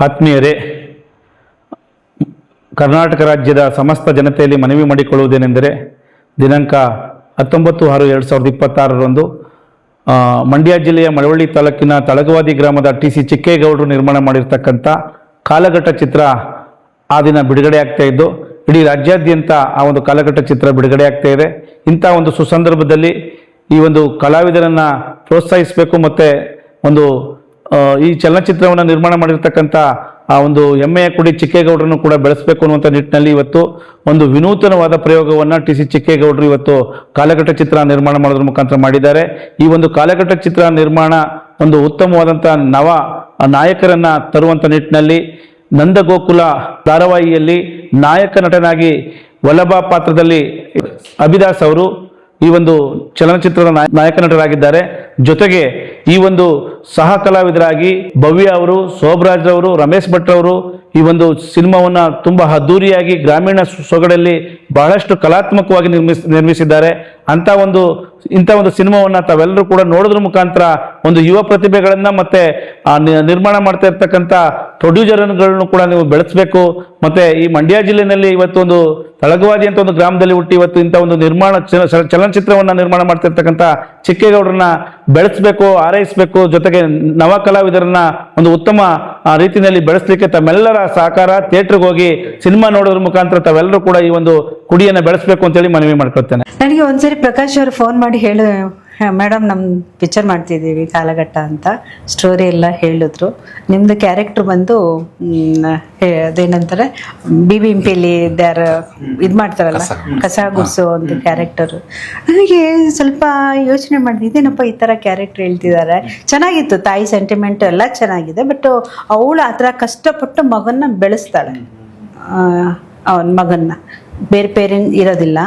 ಆತ್ಮೀಯರೇ, ಕರ್ನಾಟಕ ರಾಜ್ಯದ ಸಮಸ್ತ ಜನತೆಯಲ್ಲಿ ಮನವಿ ಮಾಡಿಕೊಳ್ಳುವುದೇನೆಂದರೆ, ದಿನಾಂಕ 19/6/2026 ಮಂಡ್ಯ ಜಿಲ್ಲೆಯ ಮಳವಳ್ಳಿ ತಾಲೂಕಿನ ತಳಗವಾದಿ ಗ್ರಾಮದ ಟಿ.ಸಿ. ಚಿಕ್ಕೇಗೌಡರು ನಿರ್ಮಾಣ ಮಾಡಿರ್ತಕ್ಕಂಥ ಕಾಲಘಟ್ಟ ಚಿತ್ರ ಆ ದಿನ ಬಿಡುಗಡೆ ಆಗ್ತಾ ಇದ್ದು, ಇಡೀ ರಾಜ್ಯಾದ್ಯಂತ ಆ ಒಂದು ಕಾಲಘಟ್ಟ ಚಿತ್ರ ಬಿಡುಗಡೆ ಆಗ್ತಾ ಇದೆ. ಇಂಥ ಒಂದು ಸುಸಂದರ್ಭದಲ್ಲಿ ಈ ಒಂದು ಕಲಾವಿದರನ್ನು ಪ್ರೋತ್ಸಾಹಿಸಬೇಕು ಮತ್ತು ಈ ಚಲನಚಿತ್ರವನ್ನು ನಿರ್ಮಾಣ ಮಾಡಿರ್ತಕ್ಕಂಥ ಆ ಒಂದು ಹೆಮ್ಮೆಯ ಕುಡಿ ಚಿಕ್ಕೇಗೌಡರನ್ನು ಕೂಡ ಬೆಳೆಸಬೇಕು ಅನ್ನುವಂಥ ನಿಟ್ಟಿನಲ್ಲಿ ಇವತ್ತು ಒಂದು ವಿನೂತನವಾದ ಪ್ರಯೋಗವನ್ನು ಟಿ.ಸಿ. ಚಿಕ್ಕೇಗೌಡರು ಇವತ್ತು ಕಾಲಘಟ್ಟ ಚಿತ್ರ ನಿರ್ಮಾಣ ಮಾಡೋದ್ರ ಮುಖಾಂತರ ಮಾಡಿದ್ದಾರೆ. ಈ ಒಂದು ಕಾಲಘಟ್ಟ ಚಿತ್ರ ನಿರ್ಮಾಣ ಒಂದು ಉತ್ತಮವಾದಂಥ ನವ ನಾಯಕರನ್ನು ತರುವಂಥ ನಿಟ್ಟಿನಲ್ಲಿ ನಂದಗೋಕುಲ ಧಾರಾವಾಹಿಯಲ್ಲಿ ನಾಯಕ ನಟನಾಗಿ ವಲ್ಲಭ ಪಾತ್ರದಲ್ಲಿ ಅಭಿದಾಸ್ ಅವರು ಈ ಒಂದು ಚಲನಚಿತ್ರದ ನಾಯಕ ನಟರಾಗಿದ್ದಾರೆ. ಜೊತೆಗೆ ಈ ಒಂದು ಸಹ ಕಲಾವಿದರಾಗಿ ಭವ್ಯ ಅವರು, ಶೋಭರಾಜ್ ಅವರು, ರಮೇಶ್ ಭಟ್ ಅವರು ಈ ಒಂದು ಸಿನಿಮಾವನ್ನು ತುಂಬ ಅದ್ದೂರಿಯಾಗಿ ಗ್ರಾಮೀಣ ಸೊಗಡಲ್ಲಿ ಬಹಳಷ್ಟು ಕಲಾತ್ಮಕವಾಗಿ ನಿರ್ಮಿಸಿದ್ದಾರೆ. ಇಂಥ ಒಂದು ಸಿನಿಮಾವನ್ನು ತಾವೆಲ್ಲರೂ ಕೂಡ ನೋಡೋದ್ರ ಮುಖಾಂತರ ಒಂದು ಯುವ ಪ್ರತಿಭೆಗಳನ್ನು ಮತ್ತೆ ನಿರ್ಮಾಣ ಮಾಡ್ತಾ ಇರ್ತಕ್ಕಂಥ ಪ್ರೊಡ್ಯೂಸರ್ಗಳನ್ನು ಕೂಡ ನೀವು ಬೆಳೆಸಬೇಕು. ಮತ್ತೆ ಈ ಮಂಡ್ಯ ಜಿಲ್ಲೆಯಲ್ಲಿ ಇವತ್ತು ಒಂದು ತಳಗವಾದಿ ಅಂತ ಒಂದು ಗ್ರಾಮದಲ್ಲಿ ಹುಟ್ಟಿ ಇವತ್ತು ಇಂಥ ಒಂದು ಚಲನಚಿತ್ರವನ್ನು ನಿರ್ಮಾಣ ಮಾಡ್ತಾ ಇರ್ತಕ್ಕಂಥ ಚಿಕ್ಕೇಗೌಡರನ್ನ ಬೆಳೆಸಬೇಕು, ಆರೈಸಬೇಕು. ಜೊತೆಗೆ ನವ ಕಲಾವಿದರನ್ನ ಒಂದು ಉತ್ತಮ ರೀತಿಯಲ್ಲಿ ಬೆಳೆಸಲಿಕ್ಕೆ ತಮ್ಮೆಲ್ಲರ ಸಹಕಾರ, ಥಿಯೇಟರ್ಗೆ ಹೋಗಿ ಸಿನಿಮಾ ನೋಡೋದ್ರ ಮುಖಾಂತರ ತಾವೆಲ್ಲರೂ ಕೂಡ ಈ ಒಂದು ಕುಡಿಯನ್ನು ಬೆಳೆಸಬೇಕು ಅಂತೇಳಿ ಮನವಿ ಮಾಡ್ಕೊಳ್ತೇನೆ. ನನಗೆ ಒಂದ್ಸರಿ ಪ್ರಕಾಶ್ ಅವರು ಫೋನ್ ಮಾಡಿ ಮೇಡಮ್ ನಮ್ಮ ಪಿಕ್ಚರ್ ಮಾಡ್ತಿದ್ದೀವಿ ಕಾಲಘಟ್ಟ ಅಂತ ಸ್ಟೋರಿ ಎಲ್ಲ ಹೇಳಿದ್ರು. ನಿಮ್ಮದು ಕ್ಯಾರೆಕ್ಟರ್ ಬಂದು ಅದೇನಂತಾರೆ BBMPಯಲ್ಲಿ ಇದು ಮಾಡ್ತಾರಲ್ಲ, ಕಸ ಗುಡಿಸೋ ಒಂದು ಕ್ಯಾರೆಕ್ಟರು. ನನಗೆ ಸ್ವಲ್ಪ ಯೋಚನೆ ಮಾಡಿದೆ, ಇದೇನಪ್ಪ ಈ ಥರ ಕ್ಯಾರೆಕ್ಟರ್ ಹೇಳ್ತಿದ್ದಾರೆ. ಚೆನ್ನಾಗಿತ್ತು, ತಾಯಿ ಸೆಂಟಿಮೆಂಟ್ ಎಲ್ಲ ಚೆನ್ನಾಗಿದೆ. ಬಟ್ ಅವಳು ಆ ಥರ ಕಷ್ಟಪಟ್ಟು ಮಗನ್ನ ಬೆಳೆಸ್ತಾಳೆ. ಅವನ ಮಗನ್ನ ಬೇರೆ ಪೇರೆಂಟ್ ಇರೋದಿಲ್ಲ,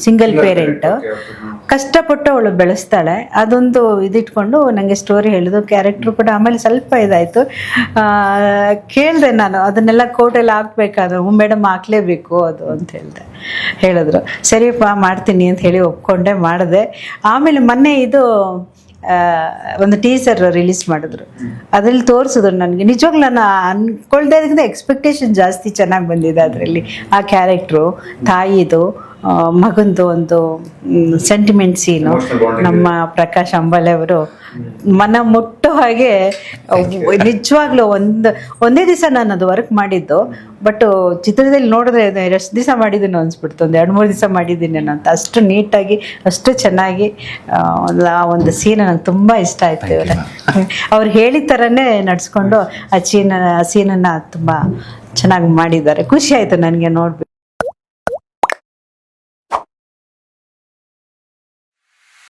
ಸಿಂಗಲ್ ಪೇರೆಂಟ್, ಕಷ್ಟಪಟ್ಟು ಅವಳು ಬೆಳೆಸ್ತಾಳೆ. ಅದೊಂದು ಇದಿಟ್ಕೊಂಡು ನನಗೆ ಸ್ಟೋರಿ ಹೇಳಿದ್ರು. ಕ್ಯಾರೆಕ್ಟ್ರು ಕೂಡ ಆಮೇಲೆ ಸ್ವಲ್ಪ ಇದಾಯಿತು. ಕೇಳಿದೆ ನಾನು, ಅದನ್ನೆಲ್ಲ ಕೋರ್ಟೆಲ್ಲ ಹಾಕ್ಬೇಕಾದ್ರೆ ಮೇಡಮ್ ಹಾಕ್ಲೇಬೇಕು ಅದು ಅಂತ ಹೇಳಿದ್ರು. ಸರಿಯಪ್ಪ ಮಾಡ್ತೀನಿ ಅಂತ ಹೇಳಿ ಒಪ್ಕೊಂಡೆ, ಮಾಡಿದೆ. ಆಮೇಲೆ ಮೊನ್ನೆ ಒಂದು ಟೀಸರ್ ರಿಲೀಸ್ ಮಾಡಿದ್ರು. ಅದ್ರಲ್ಲಿ ತೋರಿಸಿದ್ರು. ನನಗೆ ನಿಜವಾಗ್ಲೂ ನಾನು ಅನ್ಕೊಳ್ದೇ ಇದಕ್ಕಿಂತ ಎಕ್ಸ್ಪೆಕ್ಟೇಷನ್ ಜಾಸ್ತಿ ಚೆನ್ನಾಗಿ ಬಂದಿದೆ ಅದರಲ್ಲಿ. ಆ ಕ್ಯಾರೆಕ್ಟ್ರು, ತಾಯಿದು, ಮಗಂದು ಒಂದು ಸೆಂಟಿಮೆಂಟ್ ಸೀನು ನಮ್ಮ ಪ್ರಕಾಶ್ ಅಂಬಾಲೆ ಅವರು ಮನ ಮುಟ್ಟೋ ಹಾಗೆ ನಿಜವಾಗ್ಲೂ ಒಂದೇ ದಿವಸ ನಾನು ಅದು ವರ್ಕ್ ಮಾಡಿದ್ದು. ಬಟ್ ಚಿತ್ರದಲ್ಲಿ ನೋಡಿದ್ರೆ ಎಷ್ಟು ದಿವಸ ಮಾಡಿದ್ದೀನಿ ಅನ್ಸ್ಬಿಡ್ತು, ಒಂದು 2-3 ದಿವಸ ಮಾಡಿದ್ದೀನಿ ಅಂತ. ಅಷ್ಟು ನೀಟಾಗಿ, ಅಷ್ಟು ಚೆನ್ನಾಗಿ ಆ ಒಂದು ಸೀನ್ ನನಗೆ ತುಂಬ ಇಷ್ಟ ಆಯ್ತು. ಅವ್ರು ಹೇಳಿದ ಥರನೇ ನಡ್ಸ್ಕೊಂಡು ಆ ಸೀನನ್ನು ತುಂಬ ಚೆನ್ನಾಗಿ ಮಾಡಿದ್ದಾರೆ. ಖುಷಿ ಆಯಿತು ನನಗೆ ನೋಡ್ಬಿಟ್ಟು.